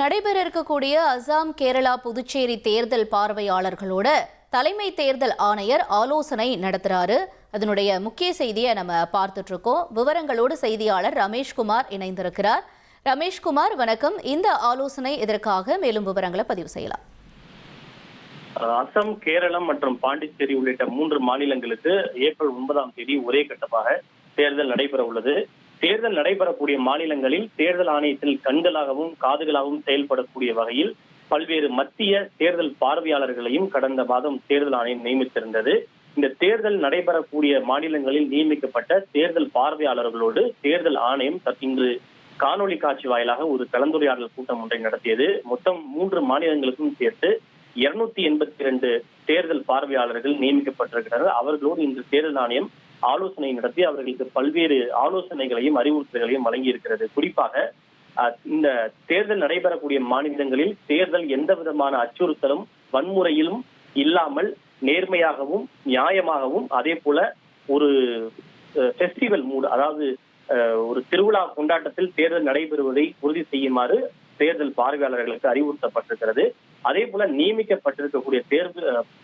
நடைபெற இருக்கக்கூடிய அசாம், கேரளா, புதுச்சேரி தேர்தல் பார்வையாளர்களோட தலைமை தேர்தல் ஆணையர் ஆலோசனை நடத்துறாரு. அதனுடைய முக்கிய செய்தியை நம்ம பார்த்துட்டு இருக்கோம். விவரங்களோடு செய்தியாளர் ரமேஷ்குமார் இணைந்திருக்கிறார். ரமேஷ்குமார், வணக்கம். இந்த ஆலோசனை எதற்காக? மேலும் விவரங்களை பதிவு செய்யலாம். அசாம், கேரளம் மற்றும் பாண்டிச்சேரி உள்ளிட்ட 3 மாநிலங்களுக்கு ஏப்ரல் 9ஆம் தேதி ஒரே கட்டமாக தேர்தல் நடைபெற உள்ளது. தேர்தல் நடைபெறக்கூடிய மாநிலங்களில் தேர்தல் ஆணையத்தில் கண்களாகவும் காதுகளாகவும் செயல்படக்கூடிய வகையில் பல்வேறு மத்திய தேர்தல் பார்வையாளர்களையும் கடந்த மாதம் தேர்தல் ஆணையம் நியமித்திருந்தது. இந்த தேர்தல் நடைபெறக்கூடிய மாநிலங்களில் நியமிக்கப்பட்ட தேர்தல் பார்வையாளர்களோடு தேர்தல் ஆணையம் இன்று காணொலி காட்சி வாயிலாக ஒரு கலந்துரையாடல் கூட்டம் ஒன்றை நடத்தியது. மொத்தம் 3 மாநிலங்களுக்கும் சேர்த்து 282 தேர்தல் பார்வையாளர்கள் நியமிக்கப்பட்டிருக்கிறார்கள். அவர்களோடு இன்று தேர்தல் ஆணையம் ஆலோசனை நடத்தி அவர்களுக்கு பல்வேறு ஆலோசனைகளையும் அறிவுறுத்தல்களையும் வழங்கி இருக்கிறது. குறிப்பாக இந்த தேர்தல் நடைபெறக்கூடிய மாநிலங்களில் தேர்தல் எந்த விதமான அச்சுறுத்தலும் வன்முறையிலும் இல்லாமல் நேர்மையாகவும் நியாயமாகவும் அதே போல ஒரு ஃபெஸ்டிவல் மூட், அதாவது ஒரு திருவிழா கொண்டாட்டத்தில் தேர்தல் நடைபெறுவதை உறுதி செய்யுமாறு தேர்தல் பார்வையாளர்களுக்கு அறிவுறுத்தப்பட்டிருக்கிறது. அதே போல நியமிக்கப்பட்டிருக்கக்கூடிய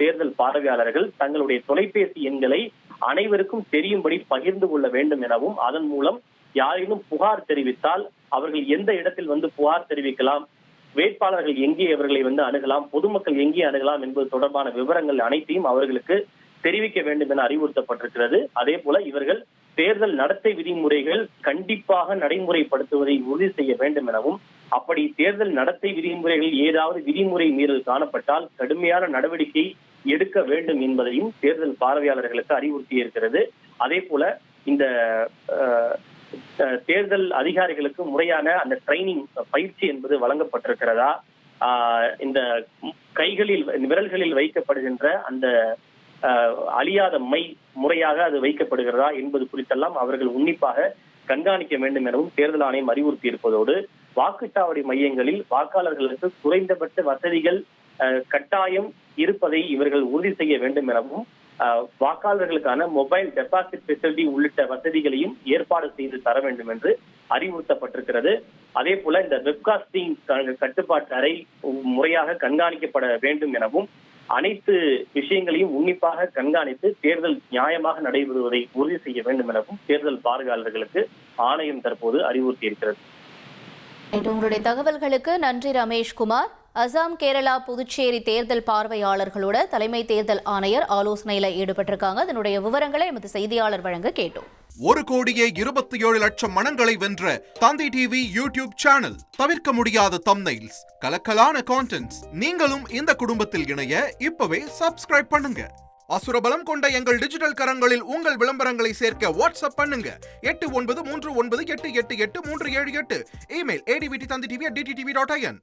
தேர்தல் பார்வையாளர்கள் தங்களுடைய தொலைபேசி எண்களை அனைவருக்கும் தெரியும்படி பகிர்ந்து கொள்ள வேண்டும் எனவும், அதன் மூலம் யாரேனும் புகார் தெரிவித்தால் அவர்கள் எந்த இடத்தில் வந்து புகார் தெரிவிக்கலாம், வேட்பாளர்கள் எங்கே அவர்களை வந்து அணுகலாம், பொதுமக்கள் எங்கே அணுகலாம் என்பது தொடர்பான விவரங்கள் அனைத்தையும் அவர்களுக்கு தெரிவிக்க வேண்டும் என அறிவுறுத்தப்பட்டிருக்கிறது. அதே போல இவர்கள் தேர்தல் நடத்தை விதிமுறைகள் கண்டிப்பாக நடைமுறைப்படுத்துவதை உறுதி செய்ய வேண்டும் எனவும், அப்படி தேர்தல் நடத்தை விதிமுறைகளில் ஏதாவது விதிமுறை மீறல் காணப்பட்டால் கடுமையான நடவடிக்கை எடுக்க வேண்டும் என்பதையும் தேர்தல் பார்வையாளர்களுக்கு அறிவுறுத்தி இருக்கிறது. அதே போல இந்த தேர்தல் அதிகாரிகளுக்கு முறையான அந்த ட்ரைனிங் பயிற்சி என்பது வழங்கப்பட்டிருக்கிறதா, இந்த விரல்களில் வைக்கப்படுகின்ற அந்த அழியாத மை முறையாக அது வைக்கப்படுகிறதா என்பது குறித்தெல்லாம் அவர்கள் உன்னிப்பாக கண்காணிக்க வேண்டும் எனவும் தேர்தல் ஆணையம் அறிவுறுத்தி இருப்பதோடு, வாக்குச்சாவடி மையங்களில் வாக்காளர்களுக்கு குறைந்தபட்ச வசதிகள் கட்டாயம் இருப்பதை இவர்கள் உறுதி செய்ய வேண்டும் எனவும், வாக்காளர்களுக்கான மொபைல் டெபாசிட் ஃபெசிலிட்டி உள்ளிட்ட வசதிகளையும் ஏற்பாடு செய்து தர வேண்டும் என்று அறிவுறுத்தப்பட்டிருக்கிறது. அதே போல இந்த வெப்காஸ்டிங் கட்டுப்பாட்டு அறை முறையாக கண்காணிக்கப்பட வேண்டும் எனவும், அனைத்து விஷயங்களையும் உன்னிப்பாக கண்காணித்து தேர்தல் நியாயமாக நடைபெறுவதை உறுதி செய்ய வேண்டும் எனவும் தேர்தல் பார்வையாளர்களுக்கு ஆணையம் தற்போது அறிவுறுத்தி இருக்கிறது. உங்களுடைய தகவல்களுக்கு நன்றி ரமேஷ்குமார். அசாம், கேரளா, புதுச்சேரி தேர்தல் பார்வையாளர்களோட தலைமை தேர்தல் ஆணையர் ஆலோசனையில ஈடுபட்டிருக்காங்க. அதனுடைய விவரங்களை எமது செய்தியாளர் வழங்க கேட்டோம். 1,27,00,000 மனங்களை வென்ற தந்தி டிவி யூடியூப் சேனல். தவிர்க்க முடியாத தம்ப்நெயில்ஸ், கலக்கலான கான்டென்ட்ஸ். நீங்களும் இந்த குடும்பத்தில் இணைய இப்பவே சப்ஸ்கிரைப் பண்ணுங்க. அசுரபலம் கொண்ட எங்கள் டிஜிட்டல் கரங்களில் உங்கள் விளம்பரங்களை சேர்க்க வாட்ஸ்அப் பண்ணுங்க. 8939888378. Email advtthanditv@dttv.in.